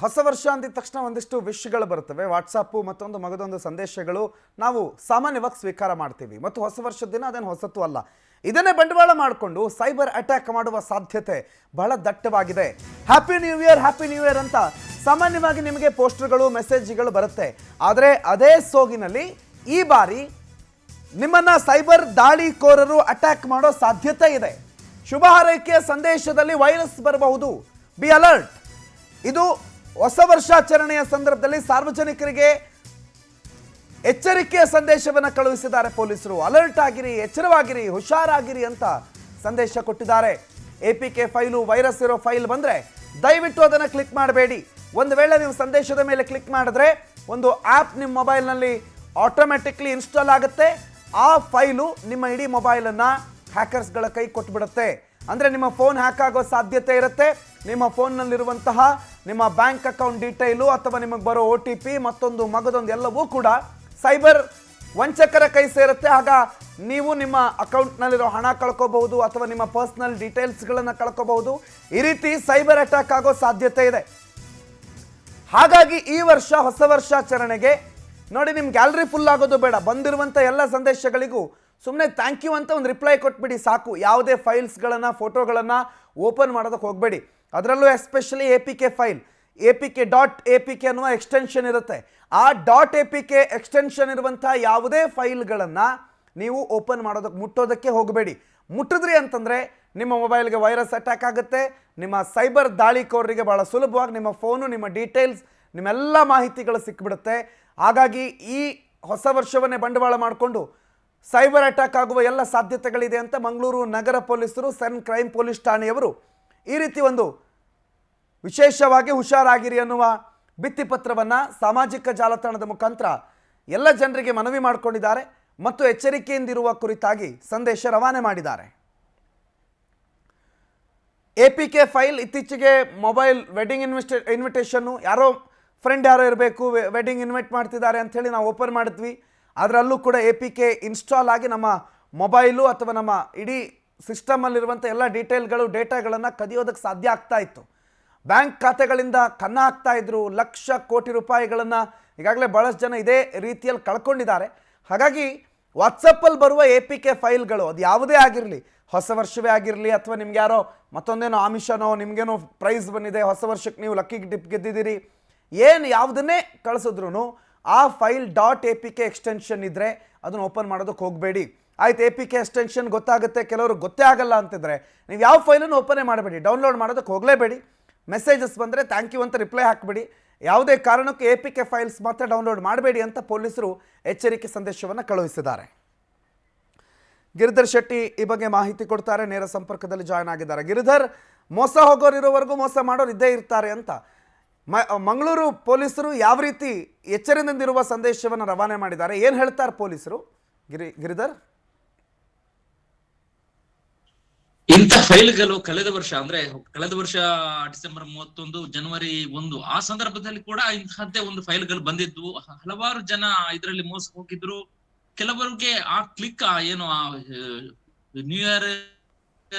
ಹೊಸ ವರ್ಷ ಅಂದಿದ ತಕ್ಷಣ ಒಂದಿಷ್ಟು ವಿಶ್ಗಳು ಬರುತ್ತವೆ. ವಾಟ್ಸಾಪ್ ಮತ್ತೊಂದು ಮಗದೊಂದು ಸಂದೇಶಗಳು ನಾವು ಸಾಮಾನ್ಯವಾಗಿ ಸ್ವೀಕಾರ ಮಾಡ್ತೀವಿ. ಮತ್ತು ಹೊಸ ವರ್ಷದ ದಿನ ಅದೇನು ಹೊಸತು ಅಲ್ಲ. ಇದನ್ನೇ ಬಂಡವಾಳ ಮಾಡಿಕೊಂಡು ಸೈಬರ್ ಅಟ್ಯಾಕ್ ಮಾಡುವ ಸಾಧ್ಯತೆ ಬಹಳ ದಟ್ಟವಾಗಿದೆ. ಹ್ಯಾಪಿ ನ್ಯೂ ಇಯರ್ ಅಂತ ಸಾಮಾನ್ಯವಾಗಿ ನಿಮಗೆ ಪೋಸ್ಟರ್ಗಳು ಮೆಸೇಜ್ಗಳು ಬರುತ್ತೆ. ಆದರೆ ಅದೇ ಸೋಗಿನಲ್ಲಿ ಈ ಬಾರಿ ನಿಮ್ಮನ್ನ ಸೈಬರ್ ದಾಳಿಕೋರರು ಅಟ್ಯಾಕ್ ಮಾಡೋ ಸಾಧ್ಯತೆ ಇದೆ. ಶುಭ ಹಾರೈಕೆಯ ಸಂದೇಶದಲ್ಲಿ ವೈರಸ್ ಬರಬಹುದು. Be alert. ಇದು ಹೊಸ ವರ್ಷಾಚರಣೆಯ ಸಂದರ್ಭದಲ್ಲಿ ಸಾರ್ವಜನಿಕರಿಗೆ ಎಚ್ಚರಿಕೆಯ ಸಂದೇಶವನ್ನು ಕಳುಹಿಸಿದ್ದಾರೆ ಪೊಲೀಸರು. ಅಲರ್ಟ್ ಆಗಿರಿ, ಎಚ್ಚರವಾಗಿರಿ, ಹುಷಾರಾಗಿರಿ ಅಂತ ಸಂದೇಶ ಕೊಟ್ಟಿದ್ದಾರೆ. APK ಫೈಲು ವೈರಸ್ ಇರೋ ಫೈಲ್ ಬಂದರೆ ದಯವಿಟ್ಟು ಅದನ್ನು ಕ್ಲಿಕ್ ಮಾಡಬೇಡಿ. ಒಂದು ವೇಳೆ ನೀವು ಸಂದೇಶದ ಮೇಲೆ ಕ್ಲಿಕ್ ಮಾಡಿದ್ರೆ ಒಂದು ಆ್ಯಪ್ ನಿಮ್ಮ ಮೊಬೈಲ್ನಲ್ಲಿ ಆಟೋಮ್ಯಾಟಿಕ್ಲಿ ಇನ್ಸ್ಟಾಲ್ ಆಗುತ್ತೆ. ಆ ಫೈಲು ನಿಮ್ಮ ಇಡೀ ಮೊಬೈಲನ್ನು ಹ್ಯಾಕರ್ಸ್ಗಳ ಕೈ ಕೊಟ್ಬಿಡುತ್ತೆ. ಅಂದರೆ ನಿಮ್ಮ ಫೋನ್ ಹ್ಯಾಕ್ ಆಗೋ ಸಾಧ್ಯತೆ ಇರುತ್ತೆ. ನಿಮ್ಮ ಫೋನ್ನಲ್ಲಿರುವಂತಹ ನಿಮ್ಮ ಬ್ಯಾಂಕ್ ಅಕೌಂಟ್ ಡೀಟೇಲು ಅಥವಾ ನಿಮಗೆ ಬರೋ OTP ಮತ್ತೊಂದು ಮಗದೊಂದು ಎಲ್ಲವೂ ಕೂಡ ಸೈಬರ್ ವಂಚಕರ ಕೈ ಸೇರುತ್ತೆ. ಆಗ ನೀವು ನಿಮ್ಮ ಅಕೌಂಟ್ನಲ್ಲಿರೋ ಹಣ ಕಳ್ಕೋಬಹುದು ಅಥವಾ ನಿಮ್ಮ ಪರ್ಸ್ನಲ್ ಡೀಟೇಲ್ಸ್ಗಳನ್ನು ಕಳ್ಕೋಬಹುದು. ಈ ರೀತಿ ಸೈಬರ್ ಅಟ್ಯಾಕ್ ಆಗೋ ಸಾಧ್ಯತೆ ಇದೆ. ಹಾಗಾಗಿ ಈ ವರ್ಷ ಹೊಸ ವರ್ಷಾಚರಣೆಗೆ ನೋಡಿ, ನಿಮ್ಮ ಗ್ಯಾಲರಿ ಫುಲ್ ಆಗೋದು ಬೇಡ. ಬಂದಿರುವಂಥ ಎಲ್ಲ ಸಂದೇಶಗಳಿಗೂ ಸುಮ್ಮನೆ ಥ್ಯಾಂಕ್ ಯು ಅಂತ ಒಂದು ರಿಪ್ಲೈ ಕೊಟ್ಬಿಡಿ ಸಾಕು. ಯಾವುದೇ ಫೈಲ್ಸ್ಗಳನ್ನು ಫೋಟೋಗಳನ್ನು ಓಪನ್ ಮಾಡೋದಕ್ಕೆ ಹೋಗಬೇಡಿ. ಅದರಲ್ಲೂ ಎಸ್ಪೆಷಲಿ APK ಫೈಲ್, APK ಅನ್ನುವ ಎಕ್ಸ್ಟೆನ್ಷನ್ ಇರುತ್ತೆ. ಆ .apk ಎಕ್ಸ್ಟೆನ್ಷನ್ ಇರುವಂಥ ಯಾವುದೇ ಫೈಲ್ಗಳನ್ನು ನೀವು ಓಪನ್ ಮಾಡೋದಕ್ಕೆ ಮುಟ್ಟೋದಕ್ಕೆ ಹೋಗಬೇಡಿ. ಮುಟ್ಟಿದ್ರಿ ಅಂತಂದರೆ ನಿಮ್ಮ ಮೊಬೈಲ್ಗೆ ವೈರಸ್ ಅಟ್ಯಾಕ್ ಆಗುತ್ತೆ. ನಿಮ್ಮ ಸೈಬರ್ ದಾಳಿಕೋರರಿಗೆ ಭಾಳ ಸುಲಭವಾಗಿ ನಿಮ್ಮ ಫೋನು, ನಿಮ್ಮ ಡೀಟೇಲ್ಸ್, ನಿಮ್ಮೆಲ್ಲ ಮಾಹಿತಿಗಳು ಸಿಕ್ಕಿಬಿಡುತ್ತೆ. ಹಾಗಾಗಿ ಈ ಹೊಸ ವರ್ಷವನ್ನೇ ಬಂಡವಾಳ ಮಾಡಿಕೊಂಡು ಸೈಬರ್ ಅಟ್ಯಾಕ್ ಆಗುವ ಎಲ್ಲ ಸಾಧ್ಯತೆಗಳಿದೆ ಅಂತ ಮಂಗಳೂರು ನಗರ ಪೊಲೀಸರು, ಸನ್ ಕ್ರೈಮ್ ಪೊಲೀಸ್ ಠಾಣೆಯವರು ಈ ರೀತಿ ಒಂದು ವಿಶೇಷವಾಗಿ ಹುಷಾರಾಗಿರಿ ಅನ್ನುವ ಭಿತ್ತಿಪತ್ರವನ್ನು ಸಾಮಾಜಿಕ ಜಾಲತಾಣದ ಮುಖಾಂತರ ಎಲ್ಲ ಜನರಿಗೆ ಮನವಿ ಮಾಡಿಕೊಂಡಿದ್ದಾರೆ ಮತ್ತು ಎಚ್ಚರಿಕೆಯಿಂದಿರುವ ಕುರಿತಾಗಿ ಸಂದೇಶ ರವಾನೆ ಮಾಡಿದ್ದಾರೆ. APK ಫೈಲ್ ಇತ್ತೀಚೆಗೆ ಮೊಬೈಲ್ ವೆಡ್ಡಿಂಗ್ ಇನ್ವಿಟೇಷನ್ನು ಯಾರೋ ಫ್ರೆಂಡ್ ಯಾರೋ ಇರಬೇಕು, ವೆಡ್ಡಿಂಗ್ ಇನ್ವೈಟ್ ಮಾಡ್ತಿದ್ದಾರೆ ಅಂಥೇಳಿ ನಾವು ಓಪನ್ ಮಾಡಿದ್ವಿ. ಅದರಲ್ಲೂ ಕೂಡ APK ಇನ್ಸ್ಟಾಲ್ ಆಗಿ ನಮ್ಮ ಮೊಬೈಲು ಅಥವಾ ನಮ್ಮ ಇಡೀ ಸಿಸ್ಟಮಲ್ಲಿರುವಂಥ ಎಲ್ಲ ಡೇಟಾಗಳನ್ನು ಕದಿಯೋದಕ್ಕೆ ಸಾಧ್ಯ ಆಗ್ತಾ ಇತ್ತು. ಬ್ಯಾಂಕ್ ಖಾತೆಗಳಿಂದ ಕನ್ನ ಹಾಕ್ತಾ ಇದ್ರು. ಲಕ್ಷ ಕೋಟಿ ರೂಪಾಯಿಗಳನ್ನು ಈಗಾಗಲೇ ಭಾಳಷ್ಟು ಜನ ಇದೇ ರೀತಿಯಲ್ಲಿ ಕಳ್ಕೊಂಡಿದ್ದಾರೆ. ಹಾಗಾಗಿ ವಾಟ್ಸಪ್ಪಲ್ಲಿ ಬರುವ APK ಫೈಲ್ಗಳು ಅದು ಯಾವುದೇ ಆಗಿರಲಿ, ಹೊಸ ವರ್ಷವೇ ಆಗಿರಲಿ ಅಥವಾ ನಿಮ್ಗೆ ಯಾರೋ ಮತ್ತೊಂದೇನೋ ಆಮಿಷನೋ ನಿಮಗೇನೋ ಪ್ರೈಸ್ ಬಂದಿದೆ, ಹೊಸ ವರ್ಷಕ್ಕೆ ನೀವು ಲಕ್ಕಿ ಟಿಪ್ ಗೆದ್ದಿದ್ದೀರಿ, ಯಾವುದನ್ನೇ ಕಳಿಸಿದ್ರು ಆ ಫೈಲ್ .apk ಎಕ್ಸ್ಟೆನ್ಷನ್ ಇದ್ದರೆ ಅದನ್ನು ಓಪನ್ ಮಾಡೋದಕ್ಕೆ ಹೋಗಬೇಡಿ. ಆಯ್ತು, APK ಎಕ್ಸ್ಟೆನ್ಷನ್ ಗೊತ್ತಾಗುತ್ತೆ, ಕೆಲವರು ಗೊತ್ತೇ ಆಗಲ್ಲ ಅಂತಿದ್ರೆ ನೀವು ಯಾವ ಫೈಲನ್ನು ಓಪನೇ ಮಾಡಬೇಡಿ, ಡೌನ್ಲೋಡ್ ಮಾಡೋದಕ್ಕೆ ಹೋಗಲೇಬೇಡಿ. ಮೆಸೇಜಸ್ ಬಂದರೆ ಥ್ಯಾಂಕ್ ಯು ಅಂತ ರಿಪ್ಲೈ ಹಾಕಬೇಡಿ. ಯಾವುದೇ ಕಾರಣಕ್ಕೂ APK ಫೈಲ್ಸ್ ಮಾತ್ರ ಡೌನ್ಲೋಡ್ ಮಾಡಬೇಡಿ ಅಂತ ಪೊಲೀಸರು ಎಚ್ಚರಿಕೆ ಸಂದೇಶವನ್ನು ಕಳುಹಿಸಿದ್ದಾರೆ. ಗಿರಿಧರ್ ಶೆಟ್ಟಿ ಈ ಬಗ್ಗೆ ಮಾಹಿತಿ ಕೊಡ್ತಾರೆ, ನೇರ ಸಂಪರ್ಕದಲ್ಲಿ ಜಾಯ್ನ್ ಆಗಿದ್ದಾರೆ. ಗಿರಿಧರ್, ಮೋಸ ಹೋಗೋರು ಇರೋವರೆಗೂ ಮೋಸ ಮಾಡೋರು ಇದ್ದೇ ಇರ್ತಾರೆ ಅಂತ ಮಂಗಳೂರು ಪೊಲೀಸರು ಯಾವ ರೀತಿ ಎಚ್ಚರಿಕೆಯಿಂದಿರುವ ಸಂದೇಶವನ್ನು ರವಾನೆ ಮಾಡಿದ್ದಾರೆ, ಏನು ಹೇಳ್ತಾರೆ ಪೊಲೀಸರು? ಗಿರಿಧರ್, ಇಂಥ ಫೈಲ್ಗಳು ಕಳೆದ ವರ್ಷ ಡಿಸೆಂಬರ್ 31 ಜನವರಿ 1 ಆ ಸಂದರ್ಭದಲ್ಲಿ ಕೂಡ ಇಂತಹದ್ದೇ ಒಂದು ಫೈಲ್ಗಳು ಬಂದಿದ್ವು. ಹಲವಾರು ಜನ ಇದರಲ್ಲಿ ಮೋಸ ಹೋಗಿದ್ರು. ಕೆಲವರಿಗೆ ಆ ಕ್ಲಿಕ್ ಏನು ನ್ಯೂ ಇಯರ್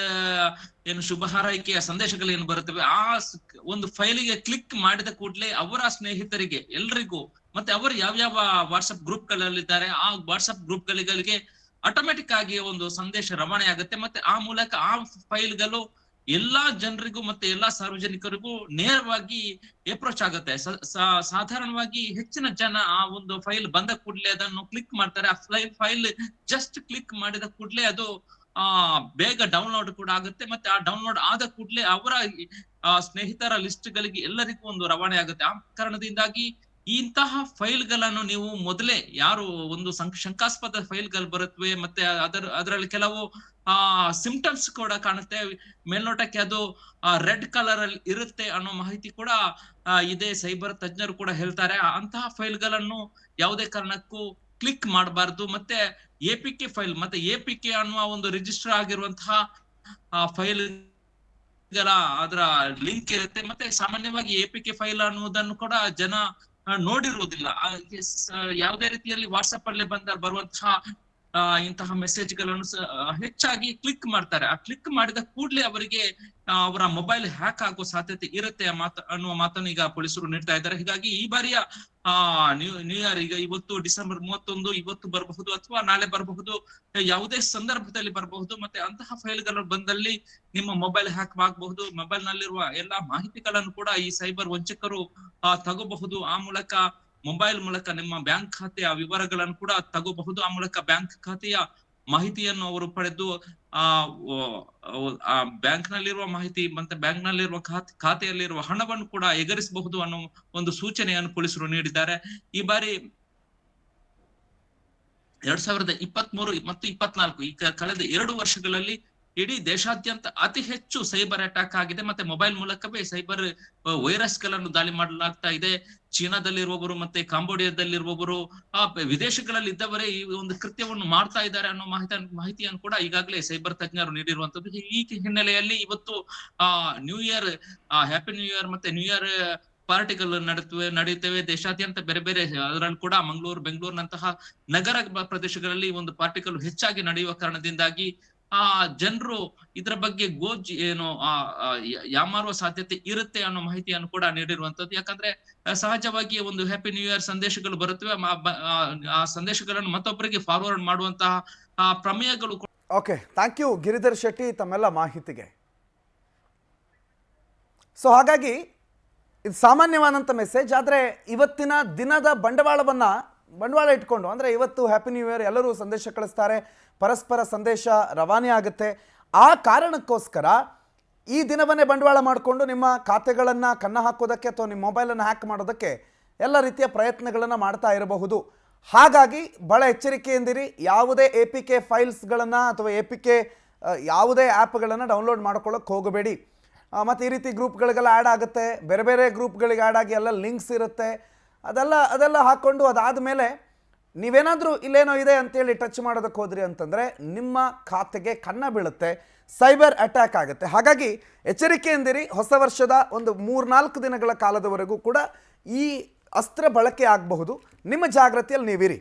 ಏನು ಶುಭ ಹಾರೈಕೆಯ ಸಂದೇಶಗಳು ಏನು ಬರುತ್ತವೆ, ಆ ಒಂದು ಫೈಲಿಗೆ ಕ್ಲಿಕ್ ಮಾಡಿದ ಕೂಡಲೇ ಅವರ ಸ್ನೇಹಿತರಿಗೆ ಎಲ್ರಿಗೂ ಮತ್ತೆ ಅವರು ಯಾವ್ಯಾವ ವಾಟ್ಸ್ಆಪ್ ಗ್ರೂಪ್ ಗಳಲ್ಲಿದ್ದಾರೆ ಆ ವಾಟ್ಸ್ಆಪ್ ಗ್ರೂಪ್ ಗಳಿಗೆ ಆಟೋಮೆಟಿಕ್ ಆಗಿ ಒಂದು ಸಂದೇಶ ರವಾನೆ ಆಗುತ್ತೆ. ಮತ್ತೆ ಆ ಮೂಲಕ ಆ ಫೈಲ್ಗಳು ಎಲ್ಲಾ ಜನರಿಗೂ ಮತ್ತೆ ಎಲ್ಲಾ ಸಾರ್ವಜನಿಕರಿಗೂ ನೇರವಾಗಿ ಅಪ್ರೋಚ್ ಆಗುತ್ತೆ. ಸಾಧಾರಣವಾಗಿ ಹೆಚ್ಚಿನ ಜನ ಆ ಒಂದು ಫೈಲ್ ಬಂದ ಕೂಡಲೇ ಅದನ್ನು ಕ್ಲಿಕ್ ಮಾಡ್ತಾರೆ. ಆ ಫೈಲ್ ಜಸ್ಟ್ ಕ್ಲಿಕ್ ಮಾಡಿದ ಕೂಡಲೇ ಅದು ಬೇಗ ಡೌನ್ಲೋಡ್ ಕೂಡ ಆಗುತ್ತೆ. ಮತ್ತೆ ಆ ಡೌನ್ಲೋಡ್ ಆದ ಕೂಡಲೇ ಅವರ ಸ್ನೇಹಿತರ ಲಿಸ್ಟ್ ಗಳಿಗೆ ಎಲ್ಲರಿಗೂ ಒಂದು ರವಾನೆ ಆಗುತ್ತೆ. ಆ ಕಾರಣದಿಂದಾಗಿ ಇಂತಹ ಫೈಲ್ಗಳನ್ನು ನೀವು ಮೊದಲೇ ಯಾರು ಒಂದು ಶಂಕಾಸ್ಪದ ಫೈಲ್ಗಳು ಬರುತ್ತವೆ ಮತ್ತೆ ಅದರಲ್ಲಿ ಕೆಲವು ಸಿಂಪ್ಟಮ್ಸ್ ಕೂಡ ಕಾಣುತ್ತೆ, ಮೇಲ್ನೋಟಕ್ಕೆ ಅದು ರೆಡ್ ಕಲರ್ ಅಲ್ಲಿ ಇರುತ್ತೆ ಅನ್ನೋ ಮಾಹಿತಿ ಕೂಡ ಇದೆ. ಸೈಬರ್ ತಜ್ಞರು ಕೂಡ ಹೇಳ್ತಾರೆ ಅಂತಹ ಫೈಲ್ಗಳನ್ನು ಯಾವುದೇ ಕಾರಣಕ್ಕೂ ಕ್ಲಿಕ್ ಮಾಡಬಾರ್ದು. ಮತ್ತೆ APK ಫೈಲ್ ಮತ್ತೆ APK ಅನ್ನುವ ಒಂದು ರಿಜಿಸ್ಟರ್ ಆಗಿರುವಂತಹ ಫೈಲ್ ಅದರ ಲಿಂಕ್ ಇರುತ್ತೆ. ಮತ್ತೆ ಸಾಮಾನ್ಯವಾಗಿ APK ಫೈಲ್ ಅನ್ನುವುದನ್ನು ಕೂಡ ಜನ ನೋಡಿರುವುದಿಲ್ಲ. ಯಾವುದೇ ರೀತಿಯಲ್ಲಿ ವಾಟ್ಸ್ಆಪ್ ಅಲ್ಲಿ ಬರುವಂತಹ ಇಂತಹ ಮೆಸೇಜ್ಗಳನ್ನು ಹೆಚ್ಚಾಗಿ ಕ್ಲಿಕ್ ಮಾಡ್ತಾರೆ. ಆ ಕ್ಲಿಕ್ ಮಾಡಿದ ಕೂಡಲೇ ಅವರಿಗೆ ಅವರ ಮೊಬೈಲ್ ಹ್ಯಾಕ್ ಆಗೋ ಸಾಧ್ಯತೆ ಇರುತ್ತೆ ಅನ್ನುವ ಮಾತನ್ನು ಈಗ ಪೊಲೀಸರು ನೀಡ್ತಾ ಇದ್ದಾರೆ. ಹೀಗಾಗಿ ಈ ಬಾರಿಯ ನ್ಯೂ ಇಯರ್ ಈಗ ಇವತ್ತು ಡಿಸೆಂಬರ್ 31 ಇವತ್ತು ಬರಬಹುದು ಅಥವಾ ನಾಳೆ ಬರಬಹುದು, ಯಾವುದೇ ಸಂದರ್ಭದಲ್ಲಿ ಬರಬಹುದು. ಮತ್ತೆ ಅಂತಹ ಫೈಲ್ಗಳು ಬಂದಲ್ಲಿ ನಿಮ್ಮ ಮೊಬೈಲ್ ಹ್ಯಾಕ್ ಆಗಬಹುದು. ಮೊಬೈಲ್ ನಲ್ಲಿರುವ ಎಲ್ಲಾ ಮಾಹಿತಿಗಳನ್ನು ಕೂಡ ಈ ಸೈಬರ್ ವಂಚಕರು ತಗೋಬಹುದು. ಆ ಮೂಲಕ ಮೊಬೈಲ್ ಮೂಲಕ ನಿಮ್ಮ ಬ್ಯಾಂಕ್ ಖಾತೆಯ ವಿವರಗಳನ್ನು ಕೂಡ ತಗೋಬಹುದು. ಆ ಮೂಲಕ ಬ್ಯಾಂಕ್ ಖಾತೆಯ ಮಾಹಿತಿಯನ್ನು ಅವರು ಪಡೆದು ಬ್ಯಾಂಕ್ ನಲ್ಲಿರುವ ಮಾಹಿತಿ ಮತ್ತೆ ಬ್ಯಾಂಕ್ ನಲ್ಲಿರುವ ಖಾತೆಯಲ್ಲಿರುವ ಹಣವನ್ನು ಕೂಡ ಎಗರಿಸಬಹುದು ಅನ್ನೋ ಒಂದು ಸೂಚನೆಯನ್ನು ಪೊಲೀಸರು ನೀಡಿದ್ದಾರೆ. ಈ ಬಾರಿ 2023 ಮತ್ತು 24 ಈ ಕಳೆದ 2 ವರ್ಷಗಳಲ್ಲಿ ಇಡೀ ದೇಶಾದ್ಯಂತ ಅತಿ ಹೆಚ್ಚು ಸೈಬರ್ ಅಟ್ಯಾಕ್ ಆಗಿದೆ. ಮತ್ತೆ ಮೊಬೈಲ್ ಮೂಲಕವೇ ಸೈಬರ್ ವೈರಸ್ ಗಳನ್ನು ದಾಳಿ ಮಾಡಲಾಗ್ತಾ ಇದೆ. ಚೀನಾದಲ್ಲಿರುವವರು ಮತ್ತೆ ಕಾಂಬೋಡಿಯಾದಲ್ಲಿರುವವರು ವಿದೇಶಗಳಲ್ಲಿ ಇದ್ದವರೇ ಈ ಒಂದು ಕೃತ್ಯವನ್ನು ಮಾಡ್ತಾ ಇದ್ದಾರೆ ಅನ್ನೋ ಮಾಹಿತಿಯನ್ನು ಕೂಡ ಈಗಾಗಲೇ ಸೈಬರ್ ತಜ್ಞರು ನೀಡಿರುವಂತದ್ದು. ಈ ಹಿನ್ನೆಲೆಯಲ್ಲಿ ಇವತ್ತು new year happy new year ಮತ್ತೆ ನ್ಯೂ ಇಯರ್ ಪಾರ್ಟಿಗಳು ನಡೆಯುತ್ತವೆ ದೇಶಾದ್ಯಂತ ಬೇರೆ ಬೇರೆ. ಅದರಲ್ಲಿ ಕೂಡ ಮಂಗಳೂರು, ಬೆಂಗಳೂರಿನಂತಹ ನಗರ ಪ್ರದೇಶಗಳಲ್ಲಿ ಒಂದು ಪಾರ್ಟಿಗಳು ಹೆಚ್ಚಾಗಿ ನಡೆಯುವ ಕಾರಣದಿಂದಾಗಿ ಜನರು ಇದರ ಬಗ್ಗೆ ಯಾಮಾರುವ ಸಾಧ್ಯತೆ ಇರುತ್ತೆ ಅನ್ನೋ ಮಾಹಿತಿಯನ್ನು ಕೂಡ ನೀಡಿರುವಂತದ್ದು. ಯಾಕಂದ್ರೆ ಸಹಜವಾಗಿ ಒಂದು ಹ್ಯಾಪಿ ನ್ಯೂ ಇಯರ್ ಸಂದೇಶಗಳು ಬರುತ್ತವೆ, ಆ ಸಂದೇಶಗಳನ್ನು ಮತ್ತೊಬ್ಬರಿಗೆ ಫಾರ್ವರ್ಡ್ ಮಾಡುವಂತಹ ಪ್ರಮೇಯಗಳು. Okay, thank you Giridhar Shetty ತಮ್ಮೆಲ್ಲ ಮಾಹಿತಿಗೆ. ಸೊ ಹಾಗಾಗಿ ಇದು ಸಾಮಾನ್ಯವಾದಂಥ ಮೆಸೇಜ್. ಆದರೆ ಇವತ್ತಿನ ದಿನದ ಬಂಡವಾಳ ಇಟ್ಕೊಂಡು, ಅಂದರೆ ಇವತ್ತು ಹ್ಯಾಪಿ ನ್ಯೂ ಇಯರ್ ಎಲ್ಲರೂ ಸಂದೇಶ ಕಳಿಸ್ತಾರೆ, ಪರಸ್ಪರ ಸಂದೇಶ ರವಾನೆ ಆಗುತ್ತೆ. ಆ ಕಾರಣಕ್ಕೋಸ್ಕರ ಈ ದಿನವನ್ನೇ ಬಂಡವಾಳ ಮಾಡಿಕೊಂಡು ನಿಮ್ಮ ಖಾತೆಗಳನ್ನು ಕನ್ನ ಹಾಕೋದಕ್ಕೆ ಅಥವಾ ನಿಮ್ಮ ಮೊಬೈಲನ್ನು ಹ್ಯಾಕ್ ಮಾಡೋದಕ್ಕೆ ಎಲ್ಲ ರೀತಿಯ ಪ್ರಯತ್ನಗಳನ್ನು ಮಾಡ್ತಾ ಇರಬಹುದು. ಹಾಗಾಗಿ ಭಾಳ ಎಚ್ಚರಿಕೆಯಿಂದಿರಿ. ಯಾವುದೇ APK ಫೈಲ್ಸ್ಗಳನ್ನು ಅಥವಾ APK ಯಾವುದೇ ಆ್ಯಪ್ಗಳನ್ನು ಡೌನ್ಲೋಡ್ ಮಾಡ್ಕೊಳ್ಳೋಕ್ಕೆ ಹೋಗಬೇಡಿ. ಮತ್ತು ಈ ರೀತಿ ಗ್ರೂಪ್ಗಳಿಗೆಲ್ಲ ಆ್ಯಡ್ ಆಗುತ್ತೆ, ಬೇರೆ ಬೇರೆ ಗ್ರೂಪ್ಗಳಿಗೆ ಆ್ಯಡ್ ಆಗಿ ಎಲ್ಲ ಲಿಂಕ್ಸ್ ಇರುತ್ತೆ. ಅದೆಲ್ಲ ಹಾಕ್ಕೊಂಡು ಅದಾದಮೇಲೆ ನೀವೇನಾದರೂ ಇಲ್ಲೇನೋ ಇದೆ ಅಂತೇಳಿ ಟಚ್ ಮಾಡೋದಕ್ಕೆ ಹೋದ್ರಿ ಅಂತಂದರೆ ನಿಮ್ಮ ಖಾತೆಗೆ ಕನ್ನ ಬೀಳುತ್ತೆ, ಸೈಬರ್ ಅಟ್ಯಾಕ್ ಆಗುತ್ತೆ. ಹಾಗಾಗಿ ಎಚ್ಚರಿಕೆಯಿಂದಿರಿ. ಹೊಸ ವರ್ಷದ ಒಂದು 3-4 ದಿನಗಳ ಕಾಲದವರೆಗೂ ಕೂಡ ಈ ಅಸ್ತ್ರ ಬಳಕೆ ಆಗಬಹುದು. ನಿಮ್ಮ ಜಾಗೃತಿಯಲ್ಲಿ ನೀವಿರಿ.